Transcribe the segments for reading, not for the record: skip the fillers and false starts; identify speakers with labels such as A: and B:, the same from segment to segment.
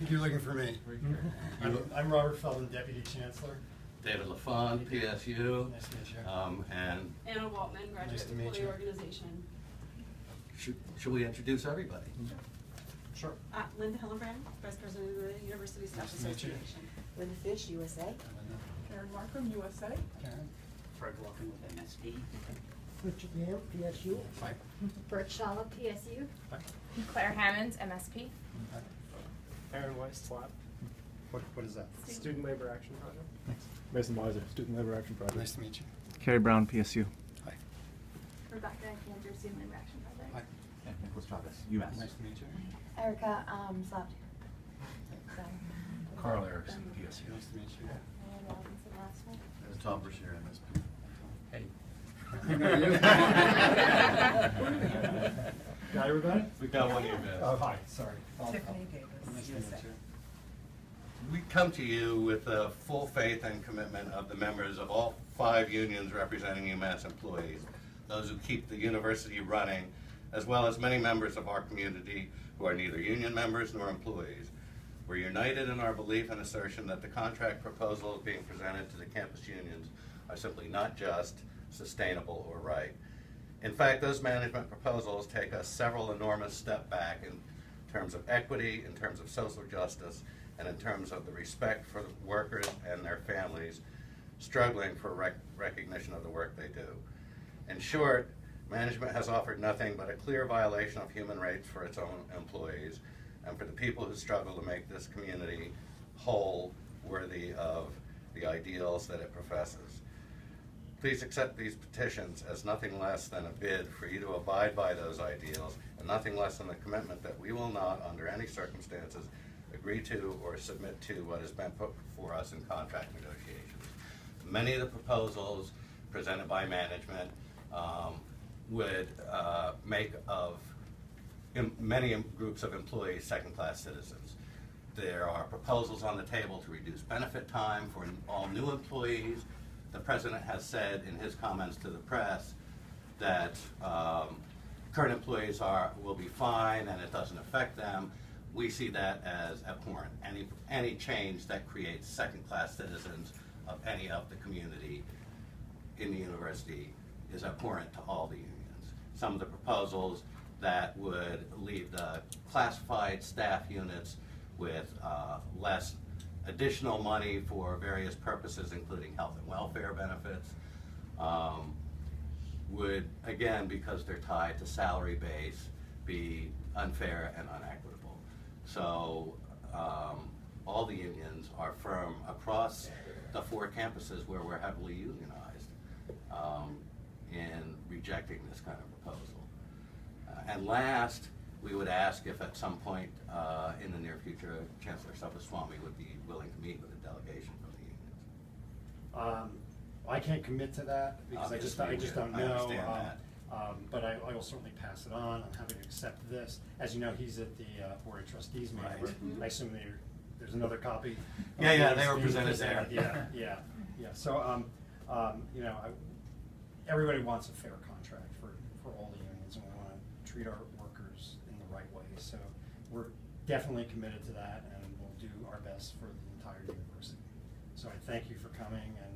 A: think you're looking for me. I'm Robert Feldman, Deputy Chancellor.
B: David LaFond, PSU.
A: Nice to meet you.
B: And
C: Anna Waltman, Graduate
A: Nice to meet
C: Employee
A: you.
C: Organization.
B: should we introduce everybody?
A: Sure.
C: Linda Hillenbrand, Vice President of the University Staff
A: Nice to meet you.
C: Association.
D: Linda Fish, USA.
E: Karen Markham, USA.
A: Karen.
F: Fred Walken with MSP.
D: Richard Yale, PSU.
A: Hi.
G: Bert Shalla, PSU.
A: Hi.
E: Claire Hammond, MSP.
A: Hi.
H: Aaron Weiss, SLAP.
A: What is that?
H: Student Labor Action Project.
A: Thanks.
H: Mason Weiser, Student Labor Action Project.
A: Nice to meet you.
H: Carrie Brown, PSU.
A: Hi.
G: Rebecca Cantor, Student Labor Action Project.
A: Hi.
F: Nicholas Chavez, UMass.
A: Nice to meet you.
G: Erica Slav.
F: Carl Erickson, PSU.
A: Nice to meet you.
G: And Robinson last one.
B: Tom Brashear, MSP.
A: Hey. Got everybody?
B: We got one of you,
A: Oh, hi. Sorry.
D: Tiffany Davis,
A: Nice to meet
D: USA.
A: you.
B: We come to you with the full faith and commitment of the members of all 5 unions representing UMass employees, those who keep the university running, as well as many members of our community who are neither union members nor employees. We're united in our belief and assertion that the contract proposals being presented to the campus unions are simply not just, sustainable, or right. In fact, those management proposals take us several enormous steps back in terms of equity, in terms of social justice, and in terms of the respect for the workers and their families struggling for recognition of the work they do. In short, management has offered nothing but a clear violation of human rights for its own employees and for the people who struggle to make this community whole, worthy of the ideals that it professes. Please accept these petitions as nothing less than a bid for you to abide by those ideals and nothing less than a commitment that we will not, under any circumstances, agree to or submit to what has been put before us in contract negotiations. Many of the proposals presented by management would make of many groups of employees second-class citizens. There are proposals on the table to reduce benefit time for all new employees. The President has said in his comments to the press that current employees will be fine and it doesn't affect them. We see that as abhorrent. Any change that creates second-class citizens of any of the community in the university is abhorrent to all the unions. Some of the proposals that would leave the classified staff units with less additional money for various purposes, including health and welfare benefits, would, again, because they're tied to salary base, be unfair and unequitable. So all the unions are firm across the 4 campuses where we're heavily unionized in rejecting this kind of proposal. And last, we would ask if at some point in the near future, Chancellor Subbaswamy would be willing to meet with a delegation from the unions.
A: I can't commit to that because I just don't know.
B: I understand that.
A: But I will certainly pass it on. I'm happy to accept this. As you know, he's at the Board of Trustees meeting.
B: Right.
A: I assume there's another copy.
B: Yeah, they were presented there.
A: Yeah. So, you know, everybody wants a fair contract for all the unions, and we want to treat our workers in the right way. So we're definitely committed to that, and we'll do our best for the entire university. So I thank you for coming, and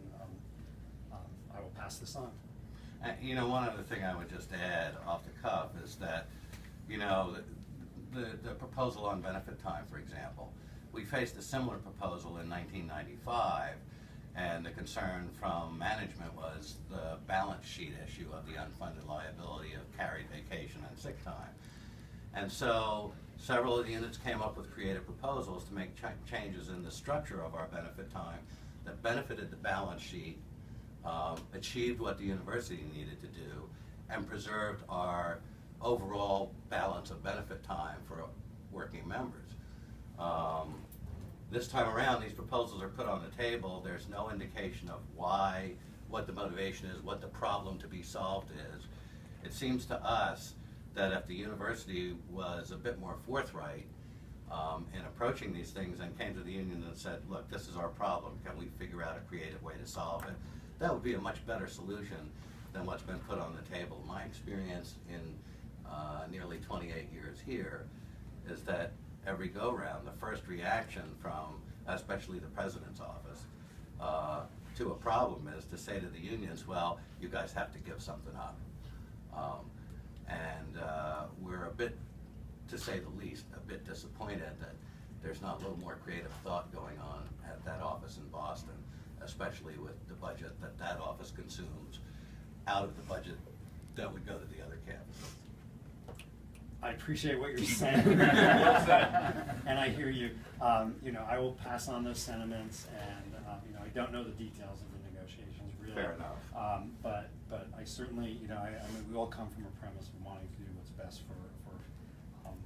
A: I will pass this on.
B: You know, one other thing I would just add off the cuff is that, you know, the proposal on benefit time, for example, we faced a similar proposal in 1995, and the concern from management was the balance sheet issue of the unfunded liability of carried vacation and sick time. And so several of the units came up with creative proposals to make changes in the structure of our benefit time that benefited the balance sheet, achieved what the university needed to do, and preserved our overall balance of benefit time for working members. This time around, these proposals are put on the table. There's no indication of why, what the motivation is, what the problem to be solved is. It seems to us that if the university was a bit more forthright in approaching these things and came to the union and said, look, this is our problem, can we figure out a creative way to solve it? That would be a much better solution than what's been put on the table. My experience in nearly 28 years here is that every go-round, the first reaction from especially the president's office to a problem is to say to the unions, well, you guys have to give something up. We're a bit, to say the least, a bit disappointed that there's not a little more creative thought going on at that office in Boston, especially with the budget that that office consumes out of the budget that would go to the other campuses.
A: I appreciate what you're saying. And I hear you. You know, I will pass on those sentiments, and you know, I don't know the details of the negotiations really.
B: Fair enough.
A: But I certainly, you know, I mean, we all come from a premise of wanting to do what's best for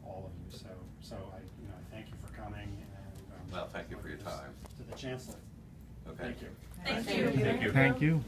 A: all of you. So I, you know, I thank you for coming. And
B: Well, thank you for your time.
A: to the Chancellor.
B: Okay.
A: Thank you.
C: Thank you.
H: Thank you.
A: Thank you.